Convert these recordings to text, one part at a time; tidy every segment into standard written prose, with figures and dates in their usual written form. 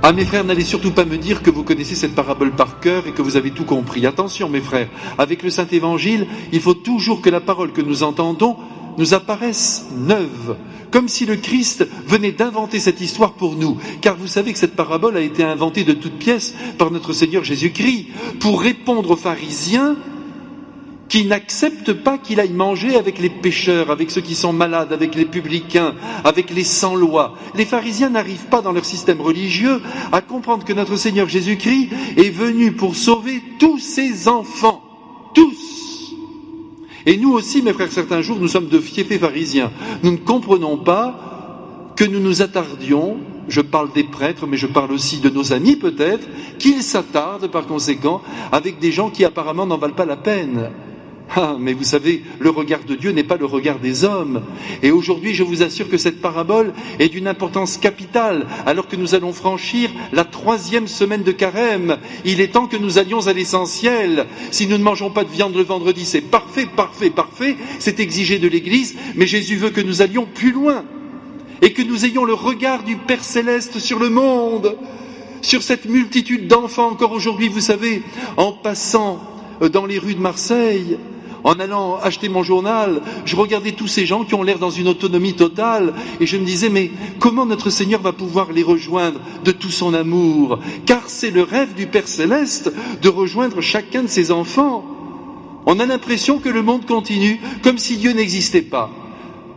Ah mes frères, n'allez surtout pas me dire que vous connaissez cette parabole par cœur et que vous avez tout compris. Attention mes frères, avec le Saint-Évangile, il faut toujours que la parole que nous entendons nous apparaisse neuve, comme si le Christ venait d'inventer cette histoire pour nous. Car vous savez que cette parabole a été inventée de toutes pièces par notre Seigneur Jésus-Christ pour répondre aux pharisiens qui n'acceptent pas qu'il aille manger avec les pécheurs, avec ceux qui sont malades, avec les publicains, avec les sans-loi. Les pharisiens n'arrivent pas dans leur système religieux à comprendre que notre Seigneur Jésus-Christ est venu pour sauver tous ses enfants. Tous. Et nous aussi, mes frères, certains jours, nous sommes de fiefés pharisiens. Nous ne comprenons pas que nous nous attardions, je parle des prêtres, mais je parle aussi de nos amis peut-être, qu'ils s'attardent par conséquent avec des gens qui apparemment n'en valent pas la peine. Ah, mais vous savez, le regard de Dieu n'est pas le regard des hommes. Et aujourd'hui, je vous assure que cette parabole est d'une importance capitale, alors que nous allons franchir la 3e semaine de carême. Il est temps que nous allions à l'essentiel. Si nous ne mangeons pas de viande le vendredi, c'est parfait, parfait, parfait. C'est exigé de l'Église, mais Jésus veut que nous allions plus loin. Et que nous ayons le regard du Père Céleste sur le monde, sur cette multitude d'enfants. Encore aujourd'hui, vous savez, en passant dans les rues de Marseille, en allant acheter mon journal, je regardais tous ces gens qui ont l'air dans une autonomie totale et je me disais, mais comment notre Seigneur va pouvoir les rejoindre de tout son amour? Car c'est le rêve du Père Céleste de rejoindre chacun de ses enfants. On a l'impression que le monde continue comme si Dieu n'existait pas.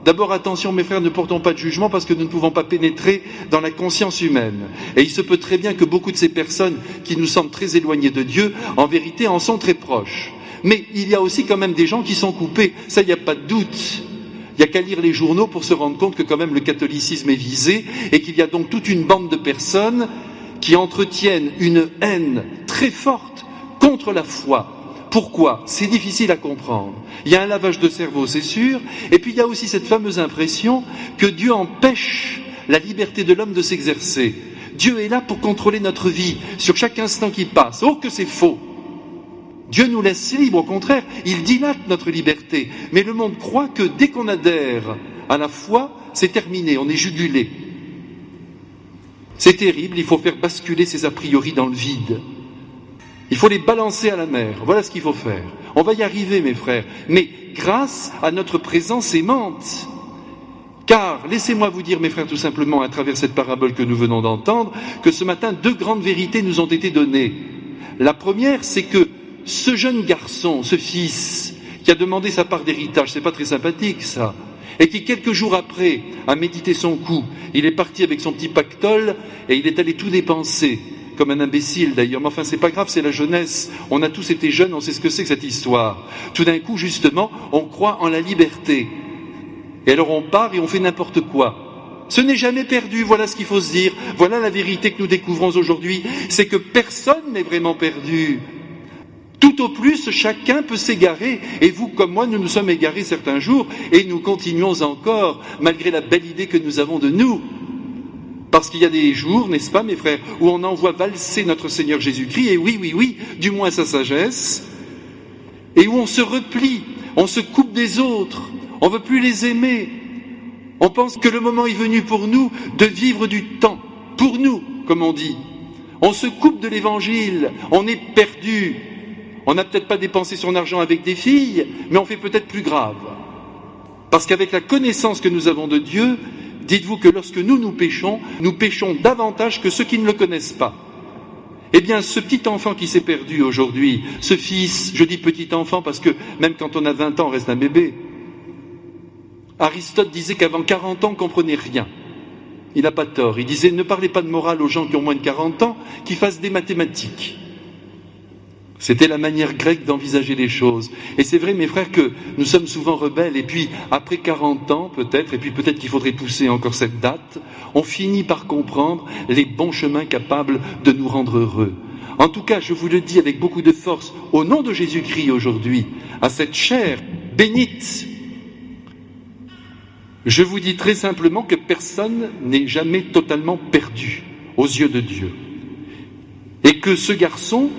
D'abord, attention mes frères, ne portons pas de jugement parce que nous ne pouvons pas pénétrer dans la conscience humaine. Et il se peut très bien que beaucoup de ces personnes qui nous semblent très éloignées de Dieu, en vérité en sont très proches. Mais il y a aussi quand même des gens qui sont coupés, ça il n'y a pas de doute. Il n'y a qu'à lire les journaux pour se rendre compte que quand même le catholicisme est visé et qu'il y a donc toute une bande de personnes qui entretiennent une haine très forte contre la foi. Pourquoi? C'est difficile à comprendre. Il y a un lavage de cerveau, c'est sûr, et puis il y a aussi cette fameuse impression que Dieu empêche la liberté de l'homme de s'exercer. Dieu est là pour contrôler notre vie sur chaque instant qui passe. Oh que c'est faux! Dieu nous laisse libres, au contraire, il dilate notre liberté. Mais le monde croit que dès qu'on adhère à la foi, c'est terminé, on est jugulé. C'est terrible, il faut faire basculer ces a priori dans le vide. Il faut les balancer à la mer, voilà ce qu'il faut faire. On va y arriver, mes frères, mais grâce à notre présence aimante. Car, laissez-moi vous dire, mes frères, tout simplement, à travers cette parabole que nous venons d'entendre, que ce matin, 2 grandes vérités nous ont été données. La première, c'est que ce jeune garçon, ce fils, qui a demandé sa part d'héritage, c'est pas très sympathique ça, et qui quelques jours après a médité son coup, il est parti avec son petit pactole et il est allé tout dépenser, comme un imbécile d'ailleurs, mais enfin c'est pas grave, c'est la jeunesse, on a tous été jeunes, on sait ce que c'est que cette histoire. Tout d'un coup justement, on croit en la liberté, et alors on part et on fait n'importe quoi. Ce n'est jamais perdu, voilà ce qu'il faut se dire, voilà la vérité que nous découvrons aujourd'hui, c'est que personne n'est vraiment perdu. Tout au plus, chacun peut s'égarer, et vous comme moi, nous nous sommes égarés certains jours, et nous continuons encore, malgré la belle idée que nous avons de nous. Parce qu'il y a des jours, n'est-ce pas mes frères, où on envoie valser notre Seigneur Jésus-Christ, et oui, du moins sa sagesse, et où on se replie, on se coupe des autres, on ne veut plus les aimer. On pense que le moment est venu pour nous de vivre du temps, pour nous, comme on dit. On se coupe de l'Évangile, on est perdu. On n'a peut-être pas dépensé son argent avec des filles, mais on fait peut-être plus grave. Parce qu'avec la connaissance que nous avons de Dieu, dites-vous que lorsque nous péchons davantage que ceux qui ne le connaissent pas. Eh bien, ce petit enfant qui s'est perdu aujourd'hui, ce fils, je dis petit enfant parce que même quand on a 20 ans, on reste un bébé. Aristote disait qu'avant 40 ans, on ne comprenait rien. Il n'a pas tort. Il disait, ne parlez pas de morale aux gens qui ont moins de 40 ans, qui fassent des mathématiques. C'était la manière grecque d'envisager les choses. Et c'est vrai, mes frères, que nous sommes souvent rebelles. Et puis, après 40 ans, peut-être, et puis peut-être qu'il faudrait pousser encore cette date, on finit par comprendre les bons chemins capables de nous rendre heureux. En tout cas, je vous le dis avec beaucoup de force, au nom de Jésus-Christ aujourd'hui, à cette chair bénite, je vous dis très simplement que personne n'est jamais totalement perdu aux yeux de Dieu. Et que ce garçon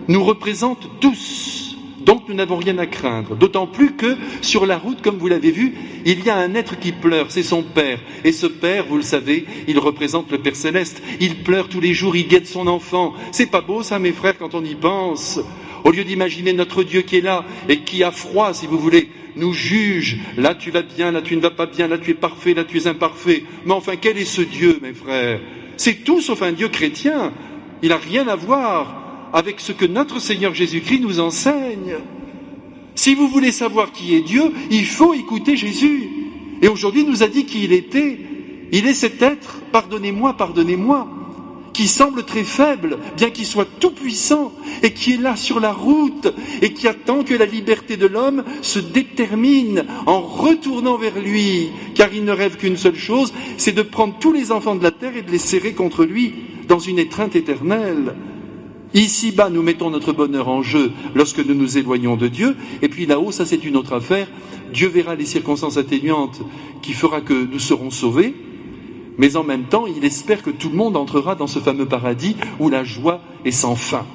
nous représente tous, Donc nous n'avons rien à craindre, d'autant plus que sur la route, comme vous l'avez vu, il y a un être qui pleure, c'est son Père. Et ce Père, vous le savez, il représente le Père Céleste. Il pleure tous les jours, il guette son enfant. C'est pas beau ça, mes frères, quand on y pense. Au lieu d'imaginer notre Dieu qui est là et qui a froid, si vous voulez, nous juge. Là tu vas bien, là tu ne vas pas bien, là tu es parfait, là tu es imparfait. Mais enfin, quel est ce Dieu, mes frères? C'est tout sauf un Dieu chrétien. Il n'a rien à voir avec ce que notre Seigneur Jésus-Christ nous enseigne. Si vous voulez savoir qui est Dieu, il faut écouter Jésus. Et aujourd'hui, il nous a dit qui il était. Il est cet être, pardonnez-moi, qui semble très faible, bien qu'il soit tout-puissant, et qui est là sur la route, et qui attend que la liberté de l'homme se détermine en retournant vers lui, car il ne rêve qu'une seule chose, c'est de prendre tous les enfants de la terre et de les serrer contre lui dans une étreinte éternelle. Ici-bas, nous mettons notre bonheur en jeu lorsque nous nous éloignons de Dieu, et puis là-haut, ça c'est une autre affaire. Dieu verra les circonstances atténuantes qui fera que nous serons sauvés, mais en même temps, il espère que tout le monde entrera dans ce fameux paradis où la joie est sans fin.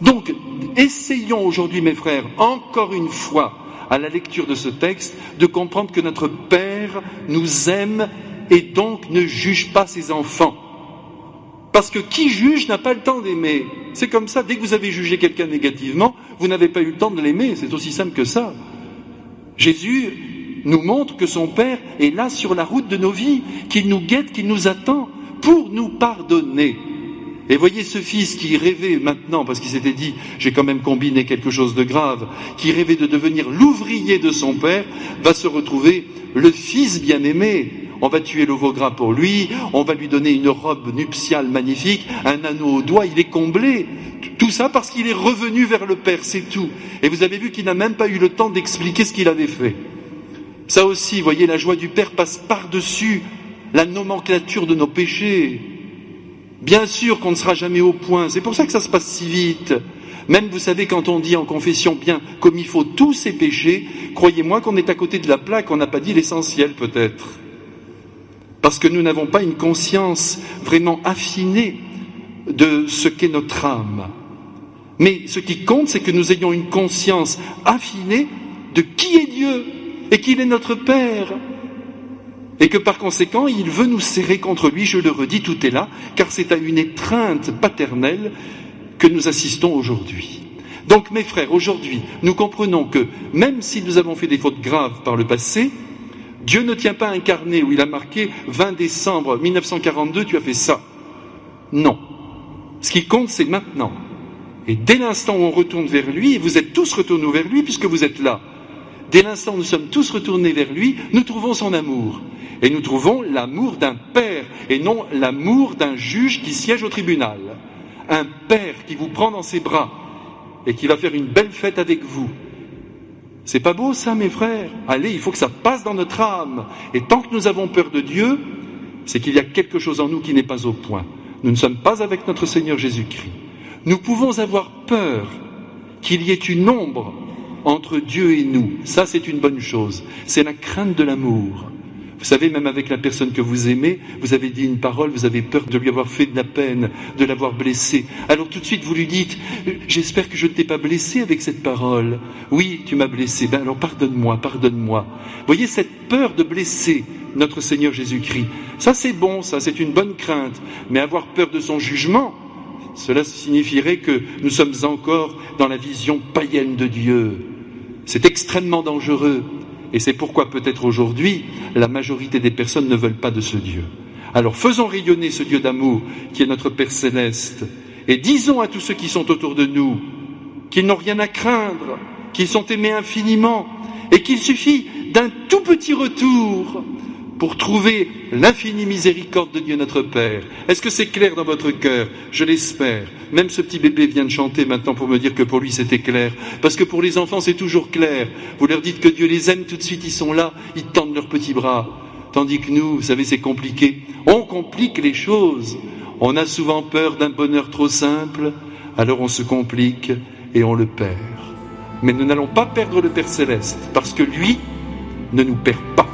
Donc, essayons aujourd'hui, mes frères, encore une fois, à la lecture de ce texte, de comprendre que notre Père nous aime et donc ne juge pas ses enfants. Parce que qui juge n'a pas le temps d'aimer. C'est comme ça, dès que vous avez jugé quelqu'un négativement, vous n'avez pas eu le temps de l'aimer, c'est aussi simple que ça. Jésus nous montre que son Père est là sur la route de nos vies, qu'il nous guette, qu'il nous attend pour nous pardonner. Et voyez ce fils qui rêvait maintenant, parce qu'il s'était dit, j'ai quand même combiné quelque chose de grave, qui rêvait de devenir l'ouvrier de son Père, va se retrouver le fils bien-aimé. On va tuer le veau gras pour lui, on va lui donner une robe nuptiale magnifique, un anneau au doigt, il est comblé. Tout ça parce qu'il est revenu vers le Père, c'est tout. Et vous avez vu qu'il n'a même pas eu le temps d'expliquer ce qu'il avait fait. Ça aussi, voyez, la joie du Père passe par-dessus la nomenclature de nos péchés. Bien sûr qu'on ne sera jamais au point, c'est pour ça que ça se passe si vite. Même, vous savez, quand on dit en confession bien comme il faut tous ses péchés, croyez-moi qu'on est à côté de la plaque, on n'a pas dit l'essentiel peut-être. Parce que nous n'avons pas une conscience vraiment affinée de ce qu'est notre âme. Mais ce qui compte, c'est que nous ayons une conscience affinée de qui est Dieu et qu'il est notre Père. Et que par conséquent, il veut nous serrer contre lui, je le redis, tout est là, car c'est à une étreinte paternelle que nous assistons aujourd'hui. Donc mes frères, aujourd'hui, nous comprenons que même si nous avons fait des fautes graves par le passé, Dieu ne tient pas un carnet où il a marqué 20 décembre 1942, tu as fait ça. Non. Ce qui compte, c'est maintenant. Et dès l'instant où on retourne vers lui, et vous êtes tous retournés vers lui puisque vous êtes là, dès l'instant où nous sommes tous retournés vers lui, nous trouvons son amour. Et nous trouvons l'amour d'un père et non l'amour d'un juge qui siège au tribunal. Un père qui vous prend dans ses bras et qui va faire une belle fête avec vous. C'est pas beau ça, mes frères? Allez, il faut que ça passe dans notre âme. Et tant que nous avons peur de Dieu, c'est qu'il y a quelque chose en nous qui n'est pas au point. Nous ne sommes pas avec notre Seigneur Jésus-Christ. Nous pouvons avoir peur qu'il y ait une ombre entre Dieu et nous. Ça, c'est une bonne chose. C'est la crainte de l'amour. Vous savez, même avec la personne que vous aimez, vous avez dit une parole, vous avez peur de lui avoir fait de la peine, de l'avoir blessé. Alors tout de suite, vous lui dites, j'espère que je ne t'ai pas blessé avec cette parole. Oui, tu m'as blessé. Ben alors pardonne-moi, pardonne-moi. Vous voyez, cette peur de blesser notre Seigneur Jésus-Christ, ça c'est bon, ça c'est une bonne crainte. Mais avoir peur de son jugement, cela signifierait que nous sommes encore dans la vision païenne de Dieu. C'est extrêmement dangereux. Et c'est pourquoi peut-être aujourd'hui, la majorité des personnes ne veulent pas de ce Dieu. Alors faisons rayonner ce Dieu d'amour qui est notre Père Céleste. Et disons à tous ceux qui sont autour de nous qu'ils n'ont rien à craindre, qu'ils sont aimés infiniment et qu'il suffit d'un tout petit retour pour trouver l'infinie miséricorde de Dieu notre Père. Est-ce que c'est clair dans votre cœur? Je l'espère. Même ce petit bébé vient de chanter maintenant pour me dire que pour lui c'était clair. Parce que pour les enfants c'est toujours clair. Vous leur dites que Dieu les aime, tout de suite ils sont là, ils tendent leurs petits bras. Tandis que nous, vous savez, c'est compliqué. On complique les choses. On a souvent peur d'un bonheur trop simple, alors on se complique et on le perd. Mais nous n'allons pas perdre le Père Céleste, parce que lui ne nous perd pas.